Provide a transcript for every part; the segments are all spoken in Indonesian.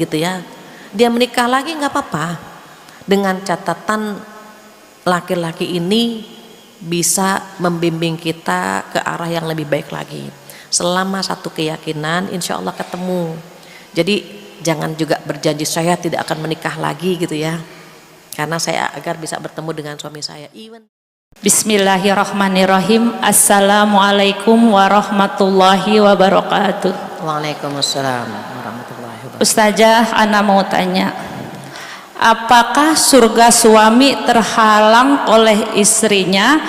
gitu ya. Dia menikah lagi nggak apa-apa, dengan catatan laki-laki ini bisa membimbing kita ke arah yang lebih baik lagi. Selama satu keyakinan, insya Allah ketemu. Jadi jangan juga berjanji saya tidak akan menikah lagi gitu ya, karena saya agar bisa bertemu dengan suami saya. Bismillahirrahmanirrahim. Assalamualaikum warahmatullahi wabarakatuh. Waalaikumsalam warahmatullahi wabarakatuh. Ustazah, ana mau tanya, apakah surga suami terhalang oleh istrinya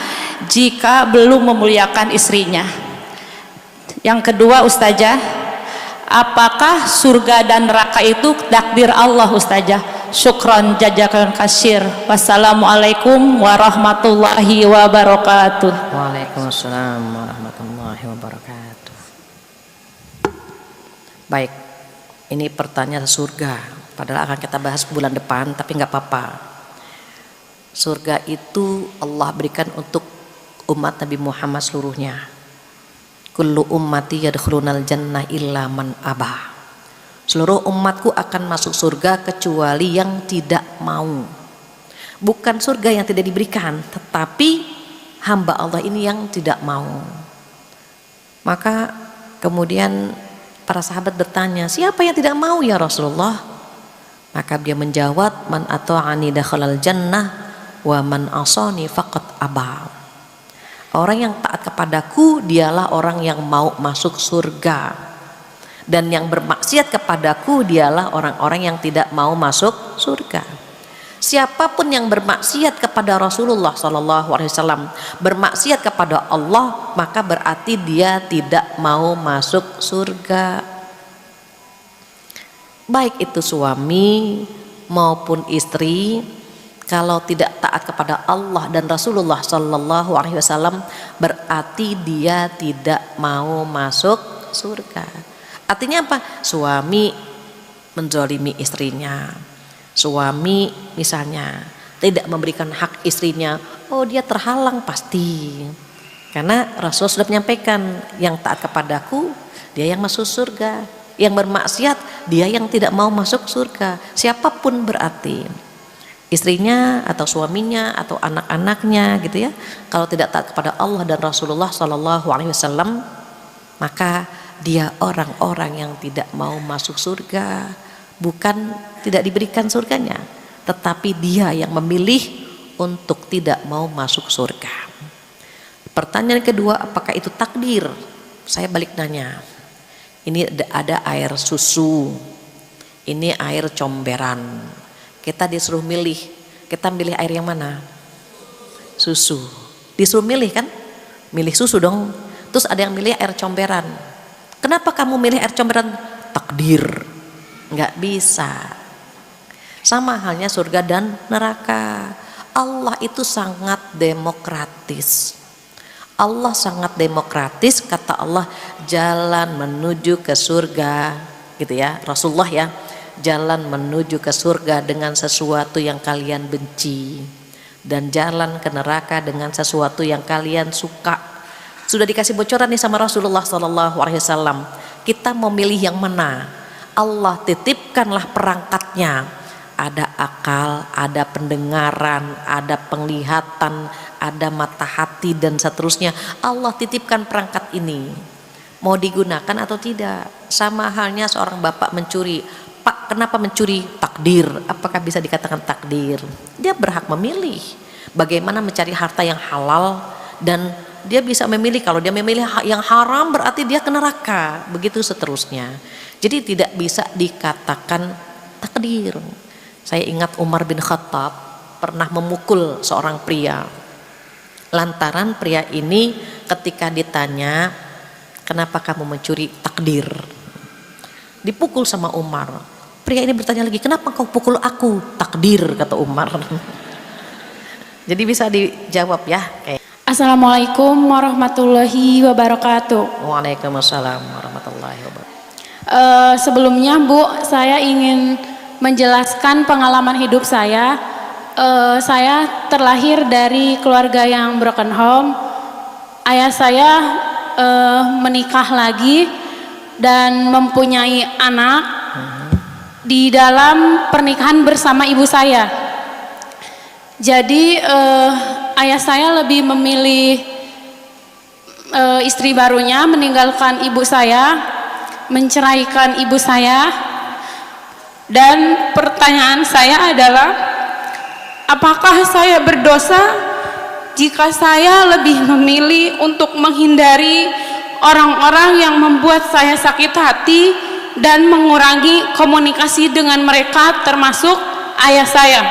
jika belum memuliakan istrinya? Yang kedua, Ustazah, apakah surga dan neraka itu takdir Allah, Ustazah? Syukran jazakallahu kasir. Wassalamualaikum warahmatullahi wabarakatuh. Waalaikumsalam warahmatullahi wabarakatuh. Baik, ini pertanyaan surga. Padahal akan kita bahas bulan depan, tapi nggak apa-apa. Surga itu Allah berikan untuk umat Nabi Muhammad seluruhnya. Kullu ummati yadkhulunal jannah illa man abah. Seluruh umatku akan masuk surga kecuali yang tidak mau. Bukan surga yang tidak diberikan, tetapi hamba Allah ini yang tidak mau. Maka kemudian para sahabat bertanya, siapa yang tidak mau ya Rasulullah? Maka dia menjawab, man ata'ani dakhalal jannah wa man asani faqad aba. Orang yang taat kepadaku dialah orang yang mau masuk surga, dan yang bermaksiat kepadaku dialah orang-orang yang tidak mau masuk surga. Siapapun yang bermaksiat kepada Rasulullah SAW, bermaksiat kepada Allah, maka berarti dia tidak mau masuk surga. Baik itu suami maupun istri, kalau tidak taat kepada Allah dan Rasulullah SAW, berarti dia tidak mau masuk surga. Artinya apa? Suami menzalimi istrinya, suami misalnya tidak memberikan hak istrinya, oh dia terhalang pasti. Karena Rasul sudah menyampaikan, yang taat kepadaku dia yang masuk surga, yang bermaksiat dia yang tidak mau masuk surga. Siapapun berarti, istrinya atau suaminya atau anak-anaknya gitu ya, kalau tidak taat kepada Allah dan Rasulullah SAW, maka dia orang-orang yang tidak mau masuk surga. Bukan tidak diberikan surganya, tetapi dia yang memilih untuk tidak mau masuk surga. Pertanyaan kedua, apakah itu takdir? Saya balik nanya, ini ada air susu, ini air comberan, kita disuruh milih, kita milih air yang mana? Susu. Disuruh milih kan? Milih susu dong. Terus ada yang milih air comberan. Kenapa kamu milih air comberan? Takdir. Nggak bisa. Sama halnya surga dan neraka. Allah itu sangat demokratis. Allah sangat demokratis, kata Allah, jalan menuju ke surga gitu ya, Rasulullah ya, jalan menuju ke surga dengan sesuatu yang kalian benci, dan jalan ke neraka dengan sesuatu yang kalian suka. Sudah dikasih bocoran nih sama Rasulullah SAW. Kita mau milih yang mana? Allah titipkanlah perangkatnya. Ada akal, ada pendengaran, ada penglihatan, ada mata hati dan seterusnya. Allah titipkan perangkat ini. Mau digunakan atau tidak? Sama halnya seorang bapak mencuri. Pak, kenapa mencuri? Takdir. Apakah bisa dikatakan takdir? Dia berhak memilih bagaimana mencari harta yang halal, dan dia bisa memilih. Kalau dia memilih yang haram berarti dia ke neraka, begitu seterusnya. Jadi tidak bisa dikatakan takdir. Saya ingat Umar bin Khattab pernah memukul seorang pria, lantaran pria ini ketika ditanya, kenapa kamu mencuri? Takdir. Dipukul sama Umar. Pria ini bertanya lagi, kenapa kau pukul aku? Takdir, kata Umar. Jadi bisa dijawab ya. Assalamualaikum warahmatullahi wabarakatuh. Waalaikumsalam warahmatullahi wabarakatuh. Sebelumnya Bu, saya ingin menjelaskan pengalaman hidup saya. Saya terlahir dari keluarga yang broken home. Ayah saya menikah lagi dan mempunyai anak. di dalam pernikahan bersama ibu saya. Jadi ayah saya lebih memilih istri barunya, meninggalkan ibu saya, menceraikan ibu saya. Dan pertanyaan saya adalah, apakah saya berdosa jika saya lebih memilih untuk menghindari orang-orang yang membuat saya sakit hati dan mengurangi komunikasi dengan mereka, termasuk ayah saya?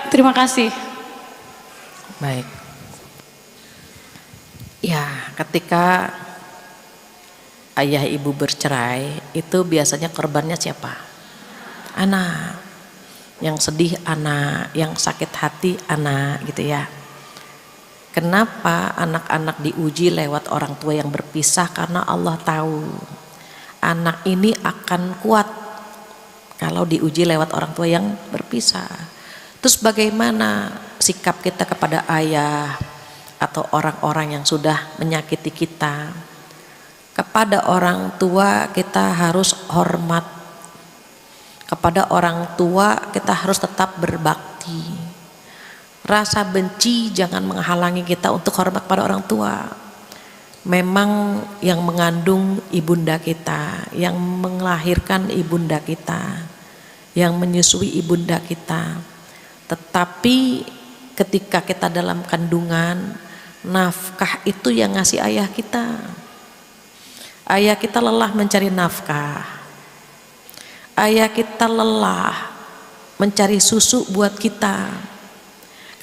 Terima kasih. Baik. Ya, ketika ayah ibu bercerai, itu biasanya korbannya siapa? Anak. Yang sedih anak, yang sakit hati anak, gitu ya. Kenapa anak-anak diuji lewat orang tua yang berpisah? Karena Allah tahu anak ini akan kuat kalau diuji lewat orang tua yang berpisah. Terus bagaimana sikap kita kepada ayah atau orang-orang yang sudah menyakiti kita? Kepada orang tua kita harus hormat. Kepada orang tua kita harus tetap berbakti. Rasa benci jangan menghalangi kita untuk hormat pada orang tua. Memang yang mengandung ibunda kita, yang melahirkan ibunda kita, yang menyusui ibunda kita. Tetapi ketika kita dalam kandungan, nafkah itu yang ngasih ayah kita. Ayah kita lelah mencari nafkah. Ayah kita lelah mencari susu buat kita.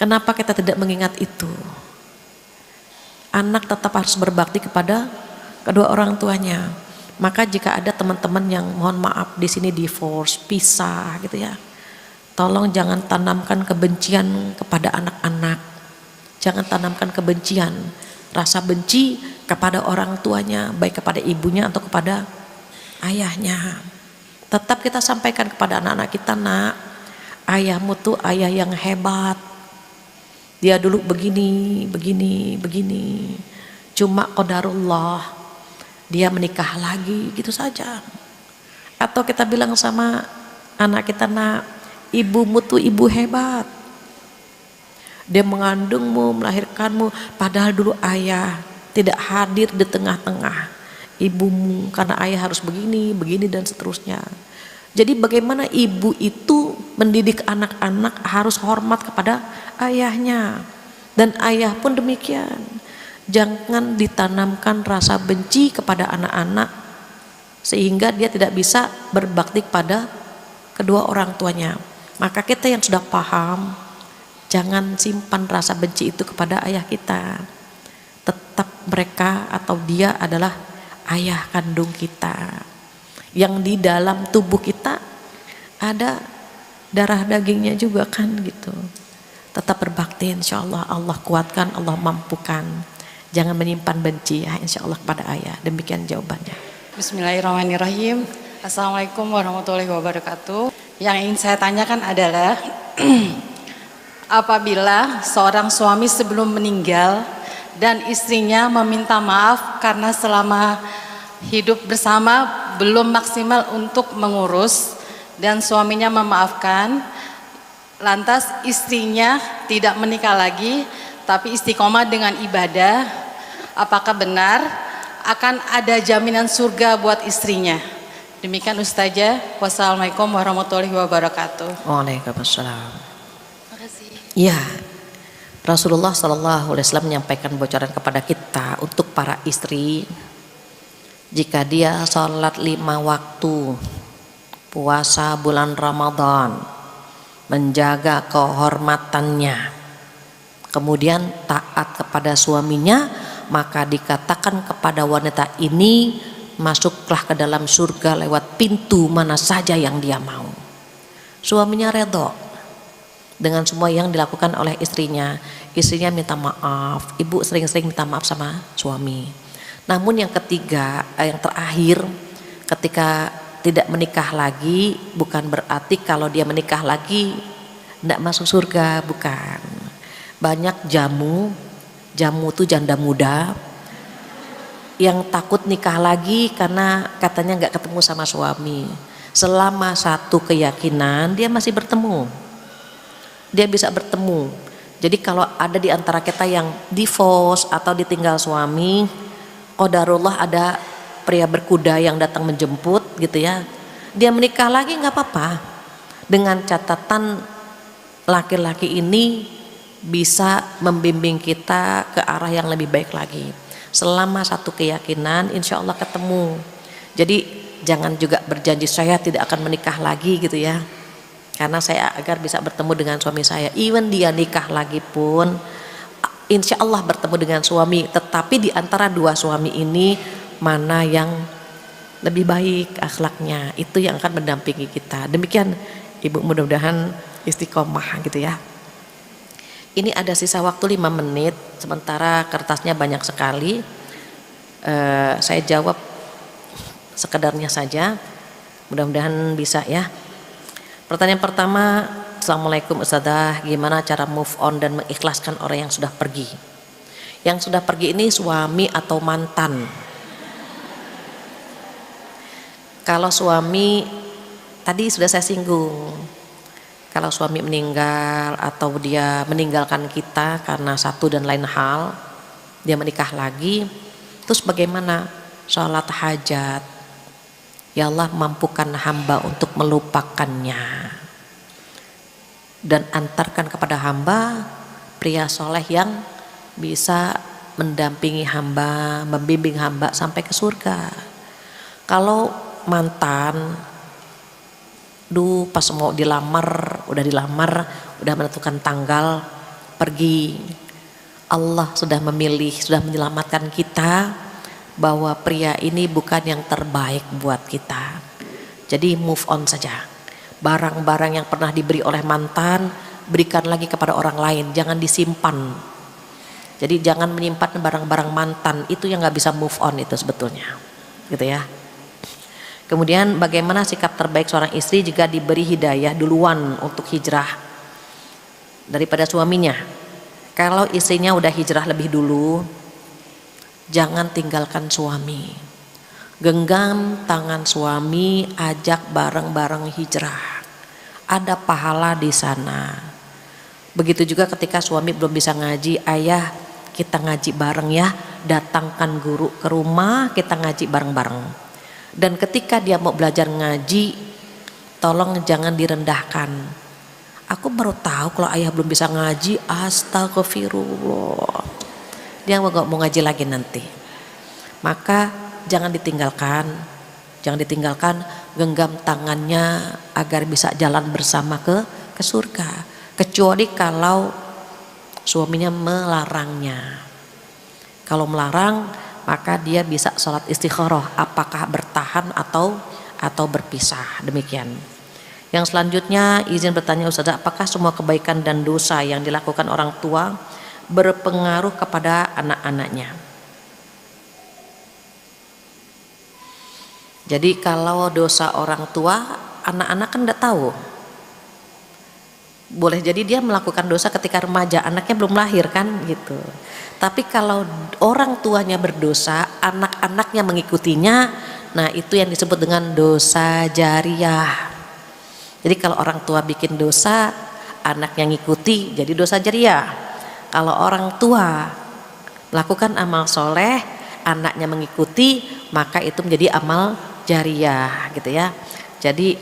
Kenapa kita tidak mengingat itu? Anak tetap harus berbakti kepada kedua orang tuanya. Maka jika ada teman-teman yang mohon maaf di sini divorce, pisah gitu ya, tolong jangan tanamkan kebencian kepada anak-anak. Jangan tanamkan kebencian, rasa benci kepada orang tuanya, baik kepada ibunya atau kepada ayahnya. Tetap kita sampaikan kepada anak-anak kita, nak, ayahmu tuh ayah yang hebat. Dia dulu begini, begini, begini. Cuma qadarullah, dia menikah lagi, gitu saja. Atau kita bilang sama anak kita, nak, ibumu tuh ibu hebat. Dia mengandungmu, melahirkanmu, padahal dulu ayah tidak hadir di tengah-tengah ibumu karena ayah harus begini, begini dan seterusnya. Jadi bagaimana ibu itu mendidik anak-anak harus hormat kepada ayahnya, dan ayah pun demikian. Jangan ditanamkan rasa benci kepada anak-anak sehingga dia tidak bisa berbakti pada kedua orang tuanya. Maka kita yang sudah paham, jangan simpan rasa benci itu kepada ayah kita. Tetap mereka atau dia adalah ayah kandung kita, yang di dalam tubuh kita ada darah dagingnya juga kan gitu. Tetap berbakti, insya Allah Allah kuatkan, Allah mampukan. Jangan menyimpan benci ya, insya Allah kepada ayah. Demikian jawabannya. Bismillahirrahmanirrahim. Assalamualaikum warahmatullahi wabarakatuh. Yang ingin saya tanyakan adalah apabila seorang suami sebelum meninggal dan istrinya meminta maaf karena selama hidup bersama belum maksimal untuk mengurus dan suaminya memaafkan, lantas istrinya tidak menikah lagi tapi istiqomah dengan ibadah, apakah benar akan ada jaminan surga buat istrinya? Demikian Ustazah. Wassalamualaikum warahmatullahi wabarakatuh. Waalaikumsalam. Makasih. Ya, Rasulullah SAW menyampaikan bocoran kepada kita untuk para istri. Jika dia sholat 5 waktu, puasa bulan Ramadan, menjaga kehormatannya, kemudian taat kepada suaminya, maka dikatakan kepada wanita ini, masuklah ke dalam surga lewat pintu mana saja yang dia mau. Suaminya redho dengan semua yang dilakukan oleh istrinya. Istrinya minta maaf, ibu sering-sering minta maaf sama suami. Namun yang ketiga, yang terakhir, ketika tidak menikah lagi, bukan berarti kalau dia menikah lagi tidak masuk surga, bukan. Banyak jamu itu janda muda yang takut nikah lagi karena katanya nggak ketemu sama suami. Selama satu keyakinan dia masih bertemu, dia bisa bertemu. Jadi kalau ada di antara kita yang divorce atau ditinggal suami, qadarullah ada pria berkuda yang datang menjemput gitu ya, dia menikah lagi nggak apa-apa, dengan catatan laki-laki ini bisa membimbing kita ke arah yang lebih baik lagi. Selama satu keyakinan insya Allah ketemu. Jadi jangan juga berjanji saya tidak akan menikah lagi gitu ya, karena saya agar bisa bertemu dengan suami saya. Even dia nikah lagi pun insya Allah bertemu dengan suami, tetapi di antara dua suami ini mana yang lebih baik akhlaknya, itu yang akan mendampingi kita. Demikian Ibu, mudah-mudahan istiqomah gitu ya. Ini ada sisa waktu 5 menit, sementara kertasnya banyak sekali. Saya jawab sekedarnya saja, mudah-mudahan bisa ya. Pertanyaan pertama, Assalamualaikum Ustazah, gimana cara move on dan mengikhlaskan orang yang sudah pergi? Yang sudah pergi ini suami atau mantan? Kalau suami, tadi sudah saya singgung, kalau suami meninggal atau dia meninggalkan kita karena satu dan lain hal, dia menikah lagi, terus bagaimana? Sholat hajat, ya Allah mampukan hamba untuk melupakannya, dan antarkan kepada hamba pria soleh yang bisa mendampingi hamba, membimbing hamba sampai ke surga. Kalau mantan, pas mau dilamar, udah menentukan tanggal pergi, Allah sudah memilih, sudah menyelamatkan kita bahwa pria ini bukan yang terbaik buat kita. Jadi move on saja. Barang-barang yang pernah diberi oleh mantan, berikan lagi kepada orang lain, jangan disimpan. Jadi jangan menyimpan barang-barang mantan, itu yang nggak bisa move on itu sebetulnya, gitu ya. Kemudian bagaimana sikap terbaik seorang istri jika diberi hidayah duluan untuk hijrah daripada suaminya? Kalau istrinya udah hijrah lebih dulu, jangan tinggalkan suami. Genggam tangan suami, ajak bareng-bareng hijrah. Ada pahala di sana. Begitu juga ketika suami belum bisa ngaji, ayah kita ngaji bareng ya, datangkan guru ke rumah, kita ngaji bareng-bareng. Dan ketika dia mau belajar ngaji, tolong jangan direndahkan. Aku baru tahu kalau ayah belum bisa ngaji, astagfirullah. Dia nggak mau ngaji lagi nanti. Maka jangan ditinggalkan, genggam tangannya agar bisa jalan bersama ke surga. Kecuali kalau suaminya melarangnya. Kalau melarang, maka dia bisa sholat istikharah, apakah bertahan atau berpisah. Demikian. Yang selanjutnya izin bertanya Ustazah, apakah semua kebaikan dan dosa yang dilakukan orang tua berpengaruh kepada anak-anaknya? Jadi kalau dosa orang tua, anak-anak kan tidak tahu. Boleh jadi dia melakukan dosa ketika remaja, anaknya belum lahir kan gitu. Tapi kalau orang tuanya berdosa, anak-anaknya mengikutinya, nah itu yang disebut dengan dosa jariah. Jadi kalau orang tua bikin dosa, anaknya ngikuti, jadi dosa jariah. Kalau orang tua melakukan amal soleh, anaknya mengikuti, maka itu menjadi amal jariah gitu ya. Jadi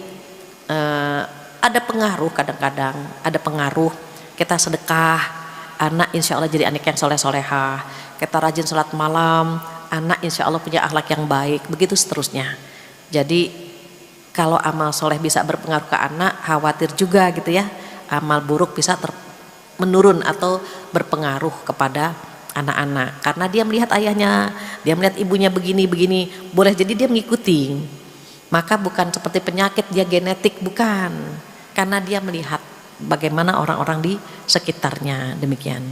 ada pengaruh, kadang-kadang ada pengaruh. Kita sedekah, anak insya Allah jadi anak yang soleh-solehah. Kita rajin sholat malam, anak insya Allah punya akhlak yang baik. Begitu seterusnya. Jadi kalau amal soleh bisa berpengaruh ke anak, khawatir juga gitu ya, amal buruk bisa menurun atau berpengaruh kepada anak-anak, karena dia melihat ayahnya, dia melihat ibunya begini-begini, boleh jadi dia mengikuti. Maka bukan seperti penyakit dia genetik, bukan, karena dia melihat bagaimana orang-orang di sekitarnya. Demikian.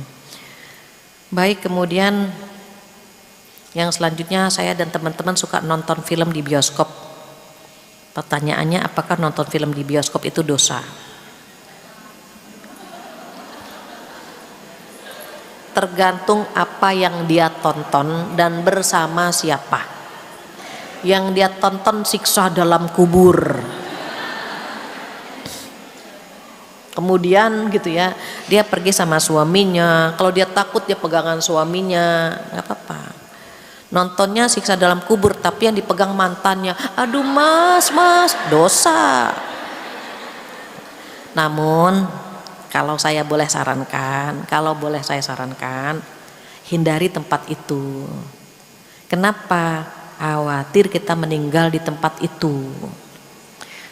Baik, kemudian yang selanjutnya, saya dan teman-teman suka nonton film di bioskop. Pertanyaannya, apakah nonton film di bioskop itu dosa? Tergantung apa yang dia tonton dan bersama siapa. Yang dia tonton siksa dalam kubur, Kemudian gitu ya, dia pergi sama suaminya. Kalau dia takut dia pegangan suaminya, nggak apa-apa. Nontonnya siksa dalam kubur, tapi yang dipegang mantannya. Aduh mas, dosa. Namun kalau saya boleh saya sarankan, hindari tempat itu. Kenapa? Khawatir kita meninggal di tempat itu.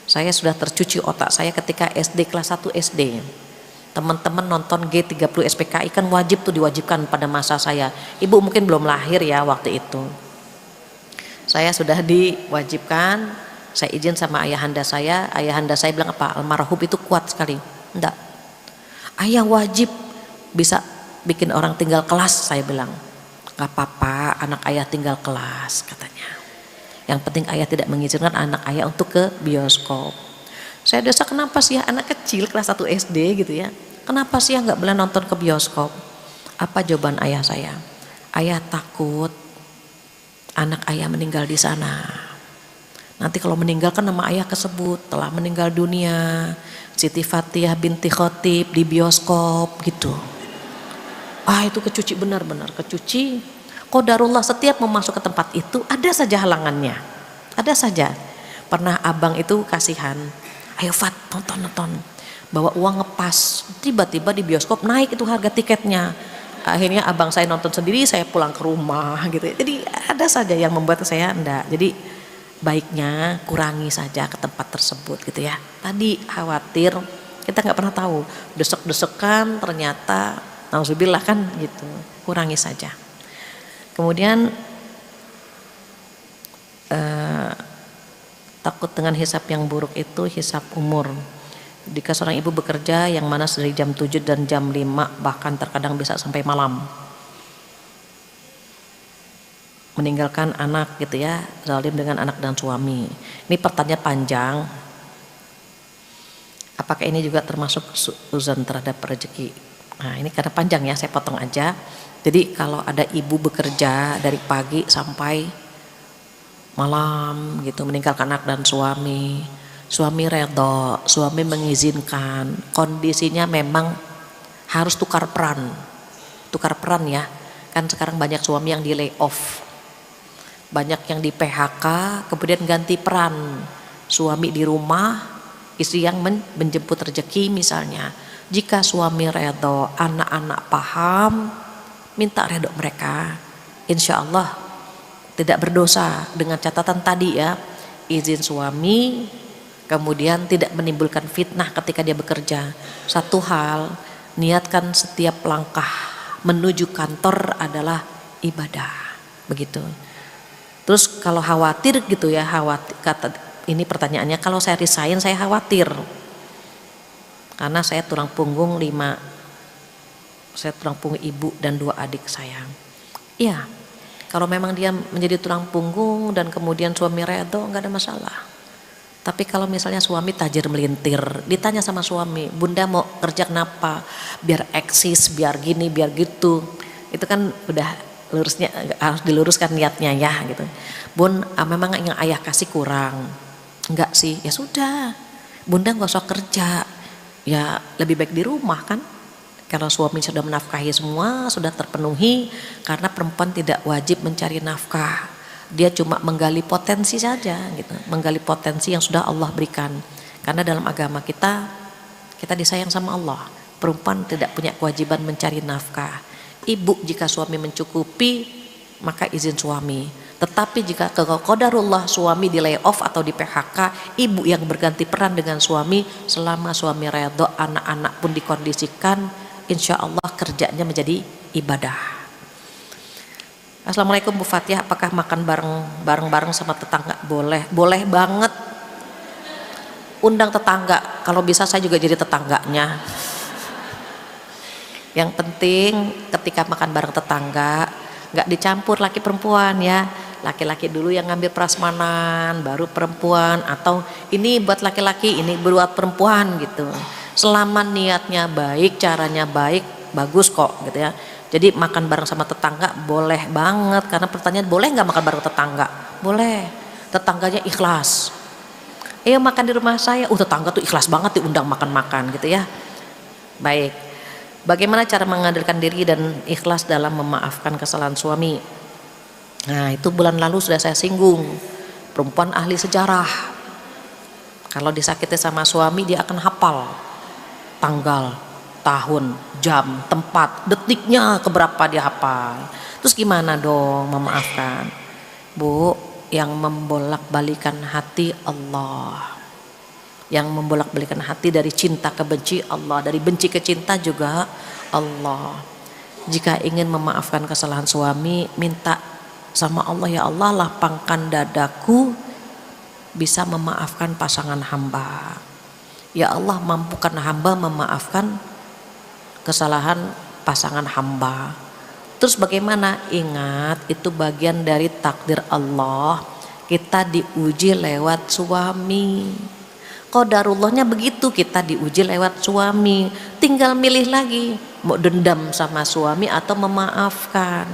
Saya sudah tercuci otak saya ketika SD kelas 1 SD. Teman-teman nonton G30 SPKI kan wajib tuh, diwajibkan pada masa saya. Ibu mungkin belum lahir ya waktu itu. Saya sudah diwajibkan, saya izin sama ayahanda saya bilang apa? Almarhum itu kuat sekali. Enggak. Ayah wajib bisa bikin orang tinggal kelas, saya bilang. Gak apa-apa anak ayah tinggal kelas katanya. Yang penting ayah tidak mengizinkan anak ayah untuk ke bioskop. Saya dosa, kenapa sih anak kecil kelas 1 SD gitu ya, kenapa sih nggak boleh nonton ke bioskop? Apa jawaban ayah saya? Ayah takut anak ayah meninggal di sana. Nanti kalau meninggal kan nama ayah kesebut, telah meninggal dunia Siti Fatihah binti Khotib di bioskop gitu. Itu kecuci, benar-benar kecuci. Qadarullah, setiap mau masuk ke tempat itu ada saja halangannya, ada saja. Pernah abang itu kasihan, ayo Fat nonton, bawa uang ngepas, tiba-tiba di bioskop naik itu harga tiketnya. Akhirnya abang saya nonton sendiri, saya pulang ke rumah gitu. Jadi ada saja yang membuat saya enggak. Jadi baiknya kurangi saja ke tempat tersebut gitu ya. Tadi khawatir, kita nggak pernah tahu, desek-desekan ternyata nauzubillah kan gitu. Kurangi saja. Kemudian takut dengan hisab yang buruk itu hisab umur. Jika seorang ibu bekerja yang mana dari jam 7 dan jam 5 bahkan terkadang bisa sampai malam, meninggalkan anak gitu ya, zalim dengan anak dan suami. Ini pertanyaan panjang. Apakah ini juga termasuk uzon terhadap rezeki? Nah ini karena panjang ya, saya potong aja. Jadi kalau ada ibu bekerja dari pagi sampai malam gitu, meninggalkan anak dan suami redho, suami mengizinkan, kondisinya memang harus tukar peran ya. Kan sekarang banyak suami yang di lay off, banyak yang di PHK, kemudian ganti peran, suami di rumah, istri yang menjemput rezeki misalnya. Jika suami redho, anak-anak paham, minta redho mereka, insya Allah tidak berdosa, dengan catatan tadi ya, izin suami, kemudian tidak menimbulkan fitnah ketika dia bekerja. Satu hal, niatkan setiap langkah menuju kantor adalah ibadah, begitu. Terus kalau khawatir gitu ya, ini pertanyaannya, kalau saya resign saya khawatir karena saya tulang punggung 5. Saya tulang punggung ibu dan 2 adik saya. Iya, kalau memang dia menjadi tulang punggung dan kemudian suami redho, nggak ada masalah. Tapi kalau misalnya suami tajir melintir, ditanya sama suami, bunda mau kerja kenapa? Biar eksis, biar gini, biar gitu. Itu kan udah lurusnya, harus diluruskan niatnya ya gitu. Bun, memang yang ayah kasih kurang? Enggak sih, ya sudah. Bunda nggak usah kerja, ya lebih baik di rumah kan. Kalau suami sudah menafkahi semua, sudah terpenuhi, karena perempuan tidak wajib mencari nafkah. Dia cuma menggali potensi saja gitu, menggali potensi yang sudah Allah berikan. Karena dalam agama kita disayang sama Allah. Perempuan tidak punya kewajiban mencari nafkah. Ibu jika suami mencukupi, maka izin suami. Tetapi jika qadarullah suami di lay off atau di PHK, ibu yang berganti peran dengan suami, selama suami redho, anak-anak pun dikondisikan, insya Allah kerjanya menjadi ibadah. Assalamualaikum Bu Fatihah, apakah makan bareng sama tetangga? Boleh banget. Undang tetangga, kalau bisa saya juga jadi tetangganya. Yang penting ketika makan bareng tetangga nggak dicampur laki perempuan ya. Laki-laki dulu yang ngambil prasmanan, baru perempuan, atau ini buat laki-laki, ini buat perempuan gitu. Selama niatnya baik, caranya baik, bagus kok gitu ya. Jadi makan bareng sama tetangga boleh banget, karena pertanyaan boleh nggak makan bareng tetangga? Boleh, tetangganya ikhlas. Makan di rumah saya, tetangga tuh ikhlas banget diundang makan-makan gitu ya. Baik. Bagaimana cara mengadarkan diri dan ikhlas dalam memaafkan kesalahan suami? Nah, itu bulan lalu sudah saya singgung. Perempuan ahli sejarah. Kalau disakiti sama suami, dia akan hafal tanggal, tahun, jam, tempat, detiknya keberapa dia hafal. Terus gimana dong memaafkan? Bu, yang membolak-balikan hati Allah. Yang membolak-balikan hati dari cinta ke benci Allah, dari benci ke cinta juga Allah. Jika ingin memaafkan kesalahan suami, minta sama Allah, ya Allah, lapangkan dadaku bisa memaafkan pasangan hamba. Ya Allah, mampukan hamba memaafkan kesalahan pasangan hamba. Terus bagaimana? Ingat, itu bagian dari takdir Allah. Kita diuji lewat suami. Qadarullahnya begitu, kita diuji lewat suami. Tinggal milih lagi, mau dendam sama suami atau memaafkan.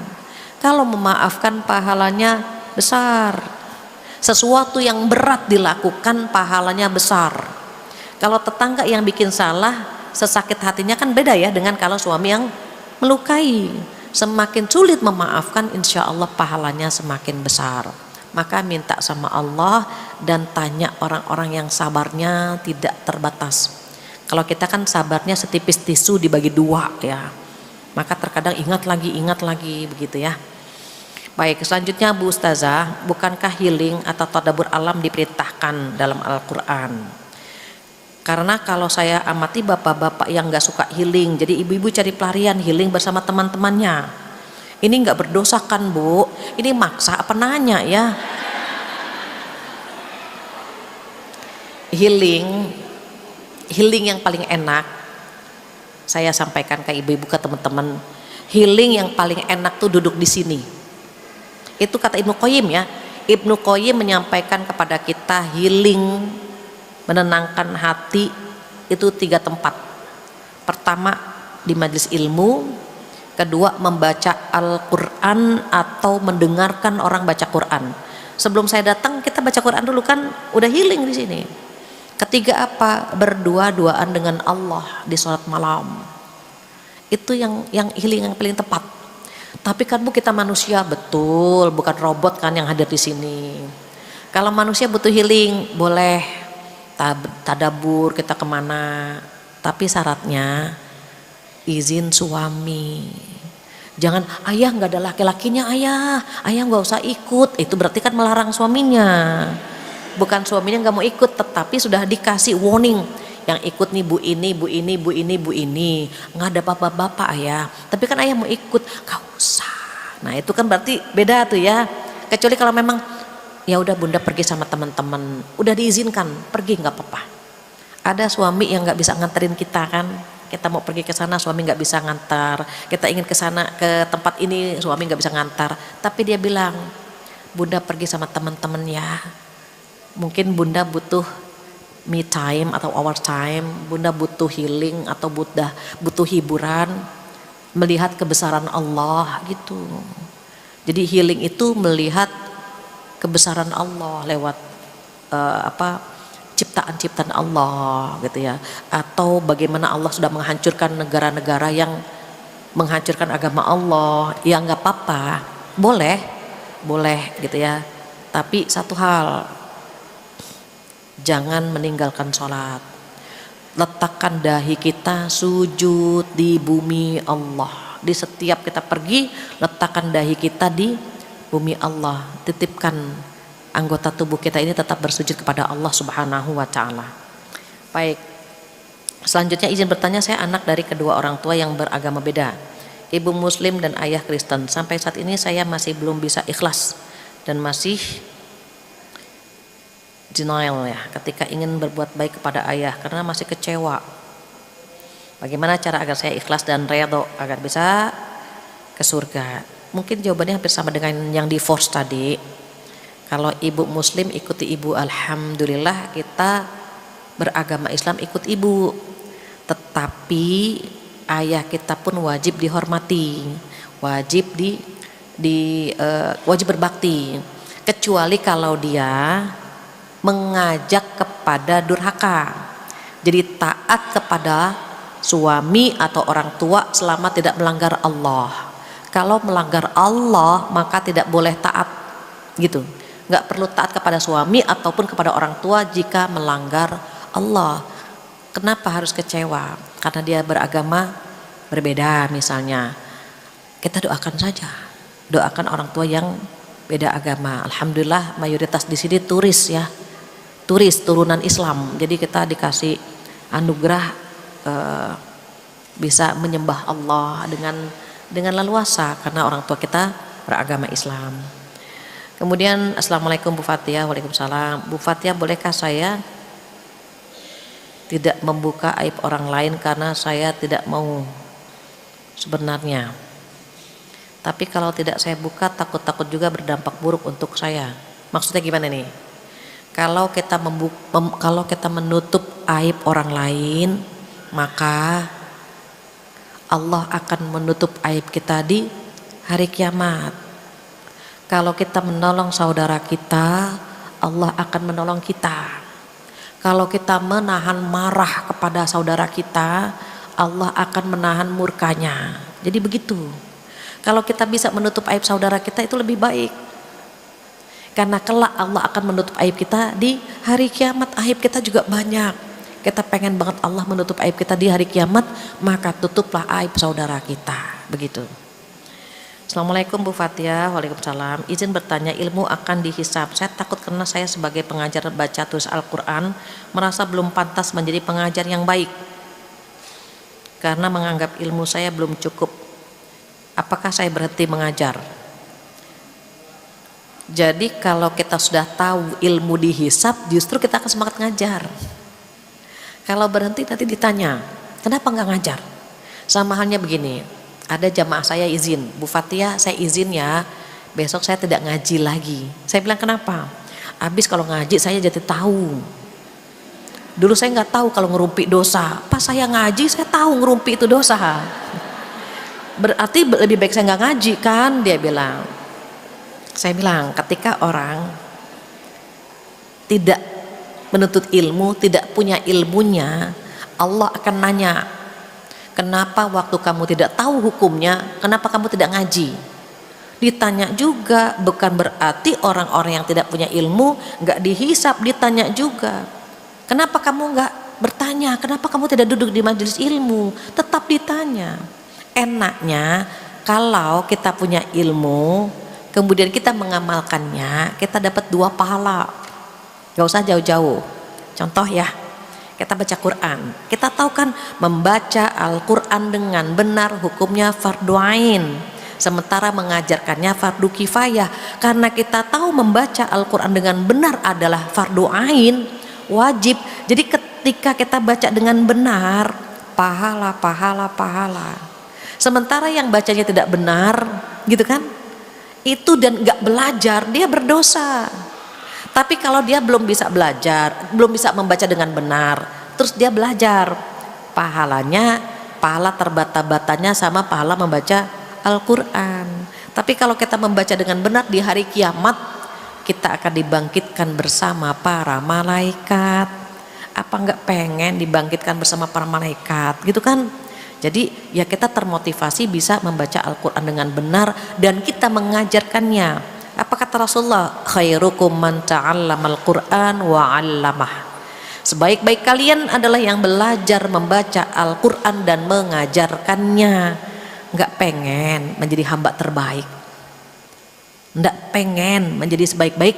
Kalau memaafkan pahalanya besar. Sesuatu yang berat dilakukan pahalanya besar. Kalau tetangga yang bikin salah, sesakit hatinya kan beda ya dengan kalau suami yang melukai. Semakin sulit memaafkan, insya Allah pahalanya semakin besar. Maka minta sama Allah dan tanya orang-orang yang sabarnya tidak terbatas. Kalau kita kan sabarnya setipis tisu dibagi dua ya, maka terkadang ingat lagi begitu ya. Baik, selanjutnya Bu Ustazah, bukankah healing atau tadabbur alam diperintahkan dalam Al-Quran? Karena kalau saya amati bapak-bapak yang gak suka healing, jadi ibu-ibu cari pelarian healing bersama teman-temannya. Ini nggak berdosa kan Bu? Ini maksa apa nanya ya? Healing yang paling enak, saya sampaikan ke ibu-ibu, ke teman-teman, healing yang paling enak tuh duduk di sini. Itu kata Ibnu Qayyim ya. Ibnu Qayyim menyampaikan kepada kita healing, menenangkan hati itu 3 tempat. Pertama di majelis ilmu. Kedua, membaca Al-Quran atau mendengarkan orang baca Quran. Sebelum saya datang kita baca Quran dulu kan, udah healing di sini. Ketiga apa? Berdua-duaan dengan Allah di sholat malam. Itu yang healing yang paling tepat. Tapi kan Bu, kita manusia, betul, bukan robot kan yang hadir di sini. Kalau manusia butuh healing, boleh tadabur kita kemana. Tapi syaratnya izin suami. Jangan, ayah nggak ada laki-lakinya, ayah nggak usah ikut. Itu berarti kan melarang suaminya. Bukan suaminya nggak mau ikut, tetapi sudah dikasih warning. Yang ikut nih bu ini, nggak ada bapak-bapak ayah. Tapi kan ayah mau ikut, nggak usah. Nah itu kan berarti beda tuh ya. Kecuali kalau memang ya udah bunda pergi sama teman-teman, udah diizinkan pergi nggak apa-apa. Ada suami yang nggak bisa nganterin kita kan. Kita mau pergi ke sana, suami nggak bisa ngantar. Kita ingin ke sana, ke tempat ini, suami nggak bisa ngantar. Tapi dia bilang, bunda pergi sama teman-teman ya. Mungkin bunda butuh me time atau our time. Bunda butuh healing atau bunda butuh hiburan, melihat kebesaran Allah gitu. Jadi healing itu melihat kebesaran Allah lewat ciptaan-ciptaan Allah gitu ya, atau bagaimana Allah sudah menghancurkan negara-negara yang menghancurkan agama Allah. Ya nggak apa-apa, boleh gitu ya. Tapi satu hal, jangan meninggalkan sholat. Letakkan dahi kita sujud di bumi Allah. Di setiap kita pergi, letakkan dahi kita di bumi Allah. Titipkan anggota tubuh kita ini tetap bersujud kepada Allah Subhanahu wa Ta'ala. Baik, selanjutnya izin bertanya, saya anak dari kedua orang tua yang beragama beda, ibu Muslim dan ayah Kristen. Sampai saat ini saya masih belum bisa ikhlas dan masih denial ya ketika ingin berbuat baik kepada ayah karena masih kecewa. Bagaimana cara agar saya ikhlas dan redho agar bisa ke surga? Mungkin jawabannya hampir sama dengan yang divorce tadi. Kalau ibu Muslim ikuti ibu, alhamdulillah kita beragama Islam ikut ibu. Tetapi ayah kita pun wajib dihormati, wajib wajib berbakti. Kecuali kalau dia mengajak kepada durhaka. Jadi taat kepada suami atau orang tua selama tidak melanggar Allah. Kalau melanggar Allah maka tidak boleh taat gitu. Nggak perlu taat kepada suami ataupun kepada orang tua jika melanggar Allah. Kenapa harus kecewa? Karena dia beragama berbeda misalnya. Kita doakan saja. Doakan orang tua yang beda agama. Alhamdulillah mayoritas di sini turis ya. Turis turunan Islam. Jadi kita dikasih anugerah bisa menyembah Allah dengan leluasa karena orang tua kita beragama Islam. Kemudian assalamualaikum Bu Fatia. Waalaikumsalam. Bu Fatia, bolehkah saya tidak membuka aib orang lain karena saya tidak mau sebenarnya, tapi kalau tidak saya buka takut juga berdampak buruk untuk saya. Maksudnya gimana nih? Kalau kita menutup aib orang lain, maka Allah akan menutup aib kita di hari kiamat. Kalau kita menolong saudara kita, Allah akan menolong kita. Kalau kita menahan marah kepada saudara kita, Allah akan menahan murkanya. Jadi begitu. Kalau kita bisa menutup aib saudara kita itu lebih baik. Karena kelak Allah akan menutup aib kita di hari kiamat. Aib kita juga banyak. Kita pengen banget Allah menutup aib kita di hari kiamat, maka tutuplah aib saudara kita. Begitu. Assalamualaikum Bu Fatia. Waalaikumsalam. Izin bertanya, ilmu akan dihisab. Saya takut karena saya sebagai pengajar baca tulis Al-Quran merasa belum pantas menjadi pengajar yang baik karena menganggap ilmu saya belum cukup. Apakah saya berhenti mengajar? Jadi kalau kita sudah tahu ilmu dihisab, justru kita akan semangat ngajar. Kalau berhenti nanti ditanya, kenapa nggak ngajar? Sama halnya begini. Ada jamaah saya izin, Bu Fatia saya izin ya, besok saya tidak ngaji lagi. Saya bilang kenapa? Habis kalau ngaji saya jadi tahu. Dulu saya nggak tahu kalau ngerumpi dosa. Pas saya ngaji saya tahu ngerumpi itu dosa. Berarti lebih baik saya nggak ngaji kan? Dia bilang. Saya bilang ketika orang tidak menuntut ilmu, tidak punya ilmunya, Allah akan nanya, kenapa waktu kamu tidak tahu hukumnya, kenapa kamu tidak ngaji? Ditanya juga, bukan berarti orang-orang yang tidak punya ilmu nggak dihisap, ditanya juga. Kenapa kamu nggak bertanya? Kenapa kamu tidak duduk di majelis ilmu? Tetap ditanya. Enaknya kalau kita punya ilmu, kemudian kita mengamalkannya, kita dapat 2 pahala. Gak usah jauh-jauh. Contoh ya. Kita baca Quran, kita tahu kan membaca Al-Quran dengan benar hukumnya fardu ain, sementara mengajarkannya fardu kifayah. Karena kita tahu membaca Al-Quran dengan benar adalah fardu ain, wajib. Jadi ketika kita baca dengan benar, pahala. Sementara yang bacanya tidak benar, gitu kan, itu dan gak belajar, dia berdosa. Tapi kalau dia belum bisa belajar, belum bisa membaca dengan benar, terus dia belajar, pahalanya, pahala terbata-batanya sama pahala membaca Al-Quran. Tapi kalau kita membaca dengan benar di hari kiamat, kita akan dibangkitkan bersama para malaikat. Apa enggak pengen dibangkitkan bersama para malaikat, gitu kan? Jadi ya kita termotivasi bisa membaca Al-Quran dengan benar dan kita mengajarkannya. Apa kata Rasulullah? Khairukum man ta'allamal Qur'an wa 'allamah. Sebaik-baik kalian adalah yang belajar membaca Al-Quran dan mengajarkannya. Enggak pengen menjadi hamba terbaik, enggak pengen menjadi sebaik-baik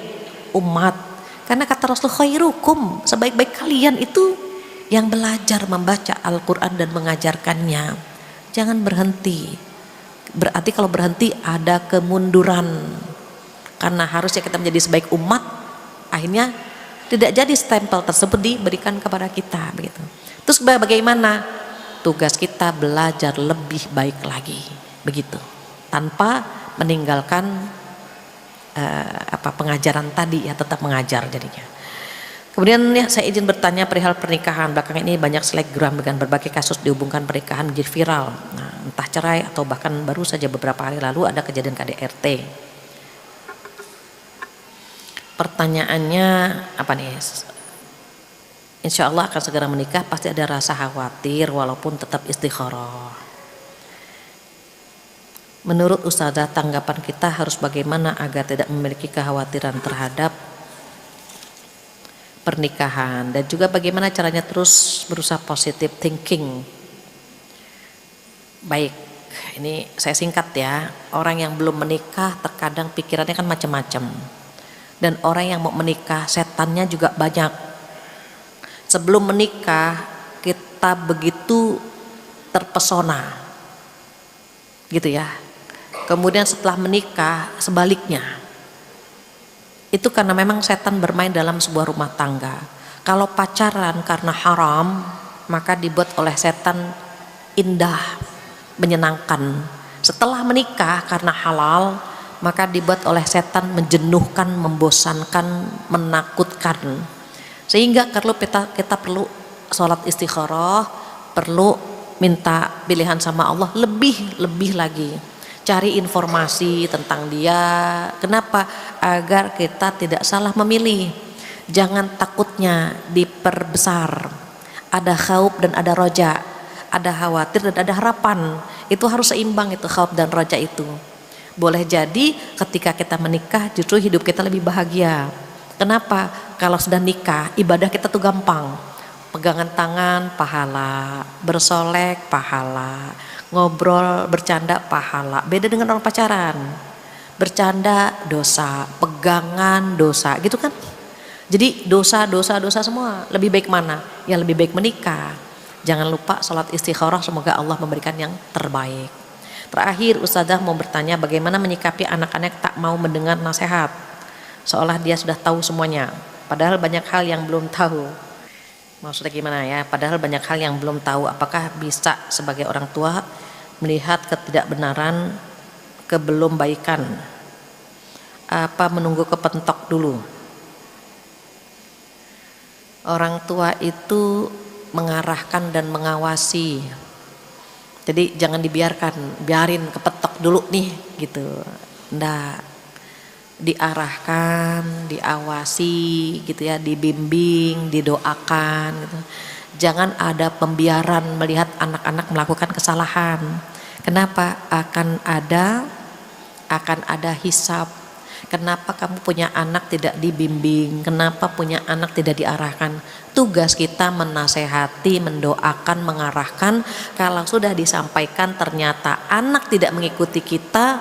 umat. Karena kata Rasulullah, khairukum, sebaik-baik kalian itu yang belajar membaca Al-Quran dan mengajarkannya. Jangan berhenti. Berarti kalau berhenti ada kemunduran. Karena harusnya kita menjadi sebaik umat, akhirnya tidak jadi stempel tersebut diberikan kepada kita, begitu. Terus bagaimana? Tugas kita belajar lebih baik lagi, begitu. Tanpa meninggalkan pengajaran tadi, ya tetap mengajar jadinya. Kemudian ya, saya izin bertanya perihal pernikahan. Belakangan ini banyak selebgram dengan berbagai kasus dihubungkan pernikahan menjadi viral. Nah, entah cerai atau bahkan baru saja beberapa hari lalu ada kejadian KDRT. Pertanyaannya apa nih? insya Allah akan segera menikah, pasti ada rasa khawatir walaupun tetap istikharah. Menurut Ustazah, tanggapan kita harus bagaimana agar tidak memiliki kekhawatiran terhadap pernikahan, dan juga bagaimana caranya terus berusaha positive thinking. Baik, ini saya singkat ya. Orang yang belum menikah terkadang pikirannya kan macam-macam, dan orang yang mau menikah setannya juga banyak. Sebelum menikah kita begitu terpesona gitu ya, kemudian setelah menikah sebaliknya. Itu karena memang setan bermain dalam sebuah rumah tangga. Kalau pacaran karena haram, maka dibuat oleh setan indah, menyenangkan. Setelah menikah karena halal, maka dibuat oleh setan menjenuhkan, membosankan, menakutkan. Sehingga kalau kita perlu sholat istikharah, perlu minta pilihan sama Allah lebih lagi. Cari informasi tentang dia. Kenapa? Agar kita tidak salah memilih. Jangan takutnya diperbesar. Ada khauf dan ada roja, ada khawatir dan ada harapan. Itu harus seimbang, itu khauf dan roja itu. Boleh jadi ketika kita menikah justru hidup kita lebih bahagia. Kenapa? Kalau sudah nikah ibadah kita tuh gampang. Pegangan tangan pahala, bersolek pahala, ngobrol bercanda pahala. Beda dengan orang pacaran, bercanda dosa, pegangan dosa, gitu kan. Jadi dosa semua. Lebih baik mana? Ya lebih baik menikah. Jangan lupa sholat istikharah, semoga Allah memberikan yang terbaik. Terakhir Ustazah mau bertanya, bagaimana menyikapi anak-anak tak mau mendengar nasihat, seolah dia sudah tahu semuanya, padahal banyak hal yang belum tahu. Maksudnya gimana ya? Padahal banyak hal yang belum tahu. Apakah bisa sebagai orang tua melihat ketidakbenaran, kebelum baikan, apa menunggu kepentok dulu? Orang tua itu mengarahkan dan mengawasi. Jadi jangan biarin kepetok dulu nih gitu. Nggak, diarahkan, diawasi gitu ya, dibimbing, didoakan gitu. Jangan ada pembiaran melihat anak-anak melakukan kesalahan. Kenapa? Akan ada hisab. Kenapa kamu punya anak tidak dibimbing? Kenapa punya anak tidak diarahkan? Tugas kita menasehati, mendoakan, mengarahkan. Kalau sudah disampaikan ternyata anak tidak mengikuti kita,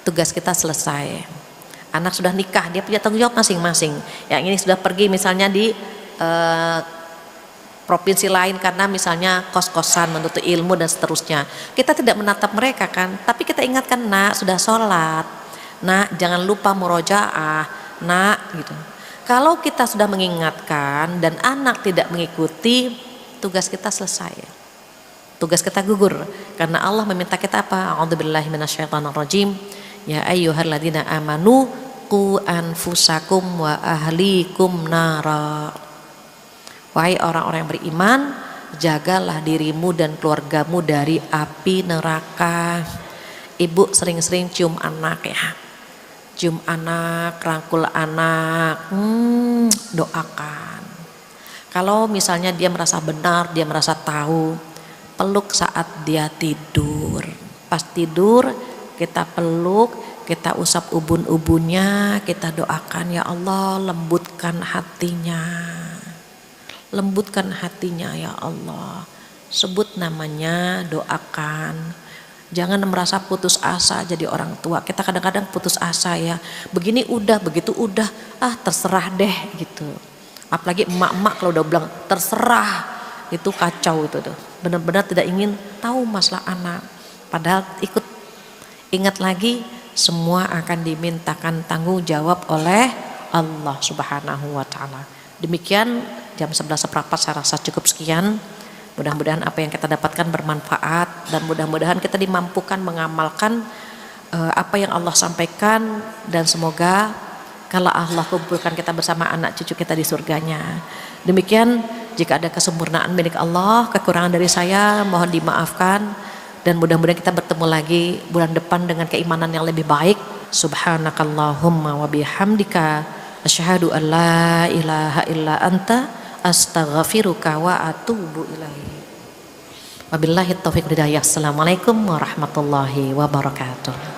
tugas kita selesai. Anak sudah nikah, dia punya tanggung jawab masing-masing. Yang ini sudah pergi misalnya di provinsi lain karena misalnya kos-kosan menuntut ilmu dan seterusnya. Kita tidak menatap mereka kan, tapi kita ingatkan, nak sudah sholat, nak jangan lupa murojaah, nak gitu. Kalau kita sudah mengingatkan dan anak tidak mengikuti, tugas kita selesai. Tugas kita gugur karena Allah meminta kita apa? A'udzubillahi minasyaitonirrajim. Ya ayyuhalladzina amanu qu anfusakum wa ahlikum nara. Wahai orang-orang yang beriman, jagalah dirimu dan keluargamu dari api neraka. Ibu sering-sering cium anak ya. Cium anak, rangkul anak, doakan. Kalau misalnya dia merasa benar, dia merasa tahu, peluk saat dia tidur. Pas tidur kita peluk, kita usap ubun-ubunnya, kita doakan, ya Allah lembutkan hatinya. Lembutkan hatinya ya Allah. Sebut namanya, doakan. Jangan merasa putus asa jadi orang tua. Kita kadang-kadang putus asa ya. Begini udah, begitu udah, terserah deh gitu. Apalagi emak-emak kalau udah bilang terserah, itu kacau itu tuh. Benar-benar tidak ingin tahu masalah anak. Padahal ingat lagi, semua akan dimintakan tanggung jawab oleh Allah Subhanahu wa taala. Demikian jam 11:15 saya rasa cukup sekian. Mudah-mudahan apa yang kita dapatkan bermanfaat dan mudah-mudahan kita dimampukan mengamalkan apa yang Allah sampaikan, dan semoga kalau Allah kumpulkan kita bersama anak cucu kita di surganya. Demikian, jika ada kesempurnaan milik Allah, kekurangan dari saya mohon dimaafkan, dan mudah-mudahan kita bertemu lagi bulan depan dengan keimanan yang lebih baik. Subhanakallahumma wa bihamdika asyhadu an la ilaha illa anta astaghfiruka wa atubu ilaik. Wabillahi taufiq wal hidayah. Assalamualaikum warahmatullahi wabarakatuh.